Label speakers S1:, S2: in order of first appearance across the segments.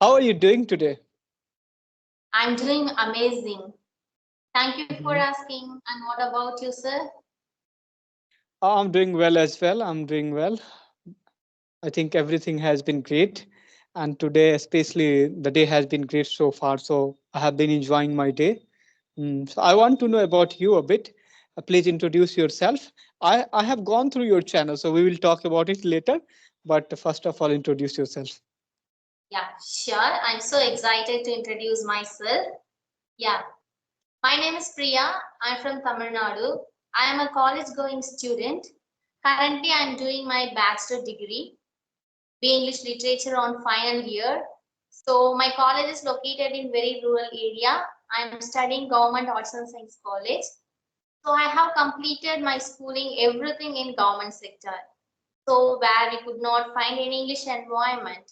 S1: How are you doing today?
S2: I'm doing amazing. Thank you for
S1: Mhm.
S2: asking. And what about you, sir?
S1: I'm doing well as well. I'm doing well. I think everything has been great. And today, especially, the day has been great so far. So I have been enjoying my day. So I want to know about you a bit. Please introduce yourself. I have gone through your channel, so we will talk about it later. But first of all, introduce yourself.
S2: Yeah, sure. I'm so excited to introduce myself. Yeah, my name is Priya. I'm from Tamil Nadu. I am a college going student. Currently, I'm doing my bachelor degree, B English Literature on final year. So my college is located in very rural area. I'm studying Government Arts and Science College. So I have completed my schooling everything in government sector. So where we could not find any English environment.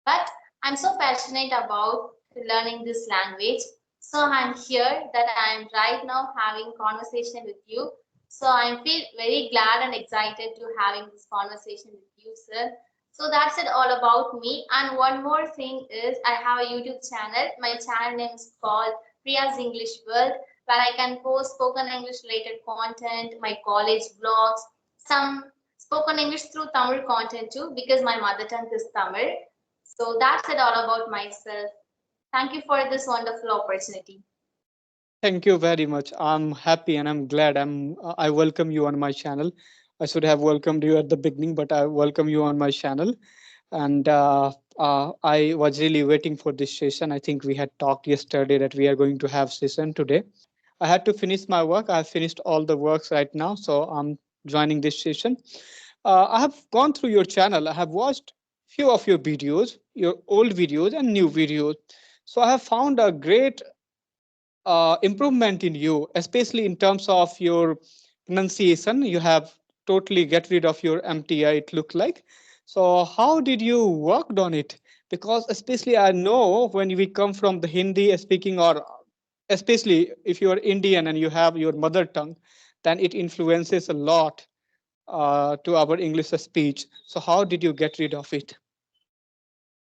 S2: But I'm so passionate about learning this language. So I'm here that I'm right now having conversation with you. So I feel very glad and excited to having this conversation with you, sir. So that's it all about me. And one more thing is I have a YouTube channel. My channel name is called Priya's English World, where I can post spoken English related content, my college blogs, some spoken English through Tamil content too, because my mother tongue is Tamil. So that's it all about myself. Thank you for this wonderful opportunity.
S1: Thank you very much. I'm happy and I'm glad. I welcome you on my channel. I should have welcomed you at the beginning, but I welcome you on my channel. And I was really waiting for this session. I think we had talked yesterday that we are going to have session today. I had to finish my work. I have finished all the works right now, so I'm joining this session. I have gone through your channel. I have watched few of your videos, your old videos and new videos. So I have found a great improvement in you, especially in terms of your pronunciation. You have totally get rid of your MTI, it looked like. So how did you worked on it? Because especially I know when we come from the Hindi speaking, or especially if you are Indian and you have your mother tongue, then it influences a lot to our English speech. So how did you get rid of it?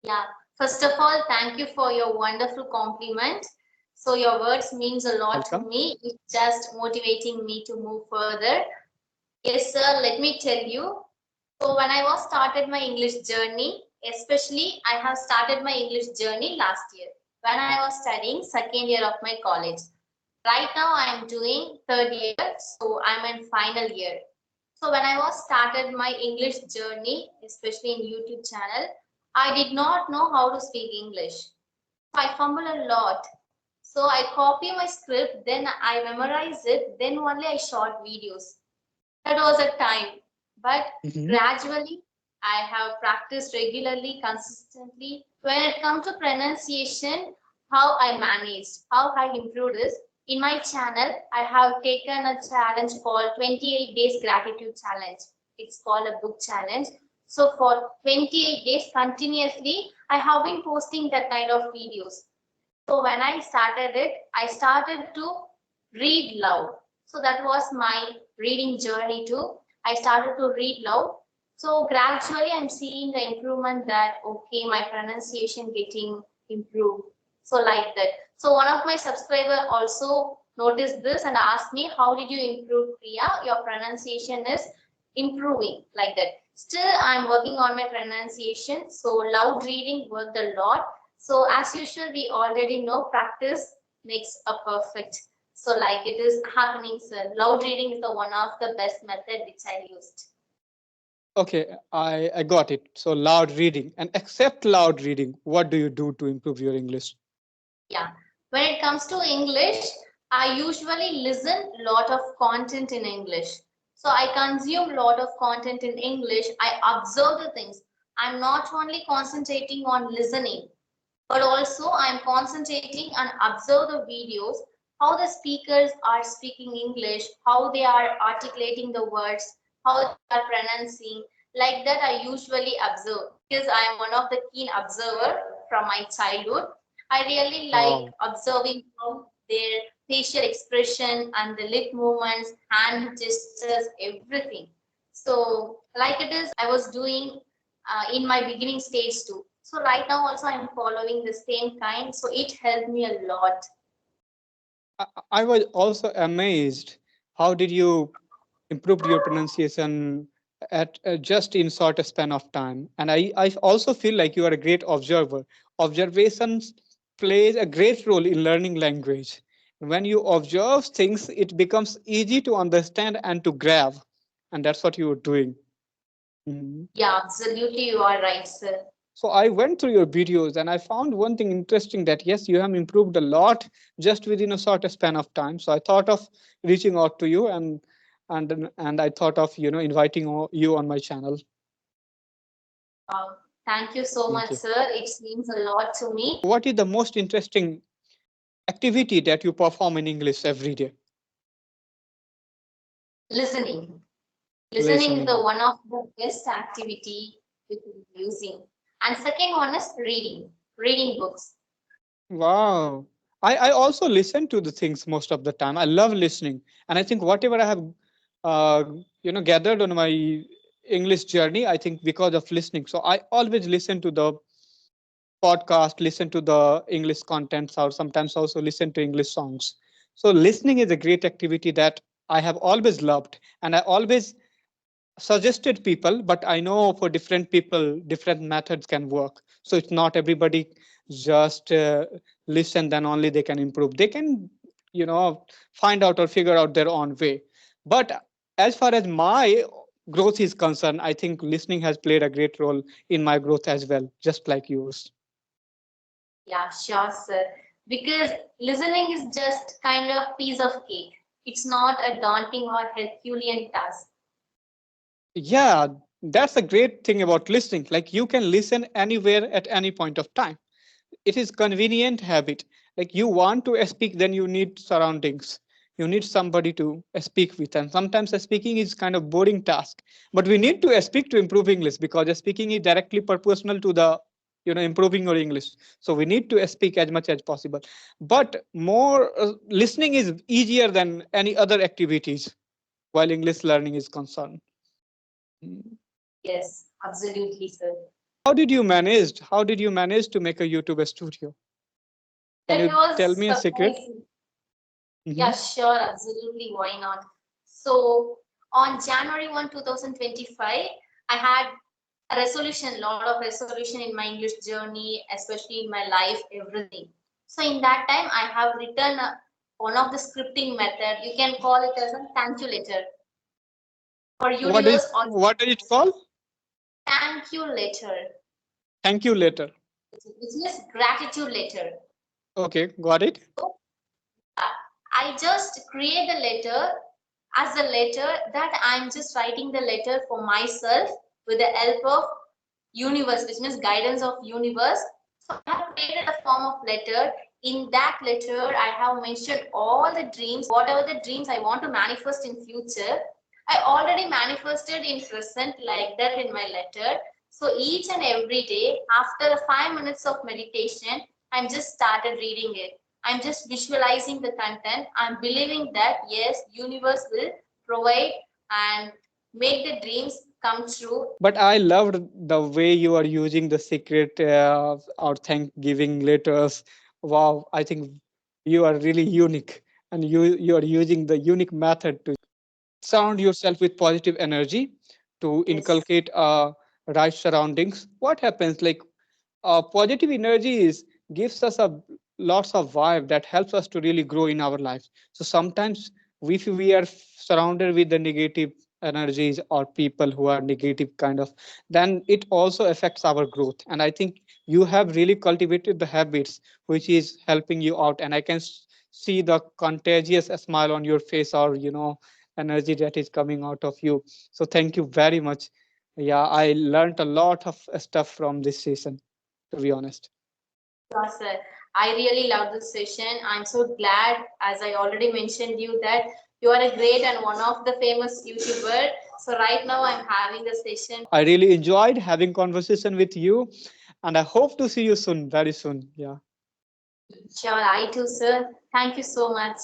S2: Yeah, first of all, thank you for your wonderful compliment. So your words means a lot to
S1: Welcome.
S2: me. It's just motivating me to move further. Yes, sir, let me tell you. So when I was started my English journey, especially I have started my English journey last year when I was studying second year of my college. Right now I am doing third year, so I'm in final year. So when I was started my English journey, especially in YouTube channel, I did not know how to speak English. So I fumble a lot. So I copy my script, then I memorize it, then only I short videos. That was a time. But
S1: Mhm.
S2: gradually, I have practiced regularly, consistently. When it comes to pronunciation, how I managed, how I improved is in my channel, I have taken a challenge called 28 Days Gratitude Challenge. It's called a book challenge. So for 28 days continuously, I have been posting that kind of videos. So when I started it, I started to read loud. So that was my reading journey too. I started to read loud. So gradually I'm seeing the improvement that okay, my pronunciation getting improved. So like that. So one of my subscriber also noticed this and asked me, how did you improve, Priya? Your pronunciation is improving like that. Still, I'm working on my pronunciation. So loud reading worked a lot. So as usual, we already know practice makes a perfect. So like it is happening, sir. Loud reading is the one of the best method which I used.
S1: Okay, I got it. So loud reading and except loud reading, what do you do to improve your English?
S2: Yeah. When it comes to English, I usually listen lot of content in English. So I consume lot of content in English. I observe the things. I'm not only concentrating on listening, but also I'm concentrating and observe the videos, how the speakers are speaking English, how they are articulating the words, how they are pronouncing. Like that, I usually observe because I am one of the keen observer from my childhood. I really like
S1: Wow.
S2: observing how their facial expression and the lip movements, hand gestures, everything. So, like it is, I was doing in my beginning stage too. So right now also I'm following the same kind. So it helped me a lot.
S1: I was also amazed. How did you improve your pronunciation at just in short a span of time? And I also feel like you are a great observer. Observations plays a great role in learning language. When you observe things, it becomes easy to understand and to grab. And that's what you were doing. Mhm.
S2: Yeah, absolutely. You are right, sir.
S1: So I went through your videos and I found one thing interesting, that yes, you have improved a lot just within a short span of time. So I thought of reaching out to you, and I thought of inviting you on my channel.
S2: Thank you so
S1: Thank
S2: much,
S1: you.
S2: sir. It means a lot to me.
S1: What is the most interesting activity that you perform in English every day?
S2: Listening. Listening is the
S1: Listening.
S2: one of the best activity with using. And second one is reading. Reading books.
S1: Wow. I also listen to the things most of the time. I love listening. And I think whatever I have uh, gathered on my English journey, I think because of listening. So I always listen to the podcast, listen to the English contents, or sometimes also listen to English songs. So listening is a great activity that I have always loved, and I always suggested people, but I know for different people different methods can work. So it's not everybody just listen, then only they can improve. They can find out or figure out their own way. But as far as my growth is concerned, I think listening has played a great role in my growth as well, just like yours.
S2: Yeah, sure, sir. Because listening is just kind of piece of cake. It's not a daunting or Herculean task.
S1: Yeah, that's a great thing about listening. Like you can listen anywhere at any point of time. It is convenient habit. Like you want to speak, then you need surroundings. You need somebody to speak with. And sometimes speaking is kind of boring task. But we need to speak to improve English, because speaking is directly proportional to the improving your English. So we need to speak as much as possible. But more listening is easier than any other activities while English learning is concerned. Mm.
S2: Yes, absolutely, sir.
S1: How did you manage to make a YouTube studio? Can
S2: That
S1: you tell
S2: was
S1: me a secret?
S2: surprising. Yeah,
S1: Mhm.
S2: sure, absolutely. Why not? So on January 1, 2025, I had a resolution, lot of resolution in my English journey, especially in my life, everything. So in that time, I have written one of the scripting method. You can call it as a thank you letter for
S1: What is
S2: universe or
S1: what is it called?
S2: thank you letter,
S1: Thank you later.
S2: which means gratitude letter.
S1: Okay, got it.
S2: So I just create the letter as a letter that I'm just writing the letter for myself with the help of universe, which means guidance of universe. So I have created a form of letter. In that letter, I have mentioned all the dreams, whatever the dreams I want to manifest in future. I already manifested in present like that in my letter. So each and every day, after 5 minutes of meditation, I'm just started reading it. I'm just visualizing the content. I'm believing that yes, universe will provide and make the dreams come true.
S1: But I loved the way you are using the secret or thanksgiving letters. Wow, I think you are really unique, and you are using the unique method to surround yourself with positive energy, to
S2: Yes.
S1: inculcate right surroundings. What happens, like positive energy is gives us a lots of vibe that helps us to really grow in our lives. So sometimes if we are surrounded with the negative energies or people who are negative kind of, then it also affects our growth. And I think you have really cultivated the habits which is helping you out, and I can see the contagious smile on your face, or energy that is coming out of you. So thank you very much. Yeah, I learned a lot of stuff from this session, to be honest.
S2: Sure, sir. I really love this session. I'm so glad, as I already mentioned you, that you are a great and one of the famous YouTuber. So right now I'm having the session.
S1: I really enjoyed having conversation with you, and I hope to see you soon, very soon. Yeah.
S2: Sure, I too, sir. Thank you so much.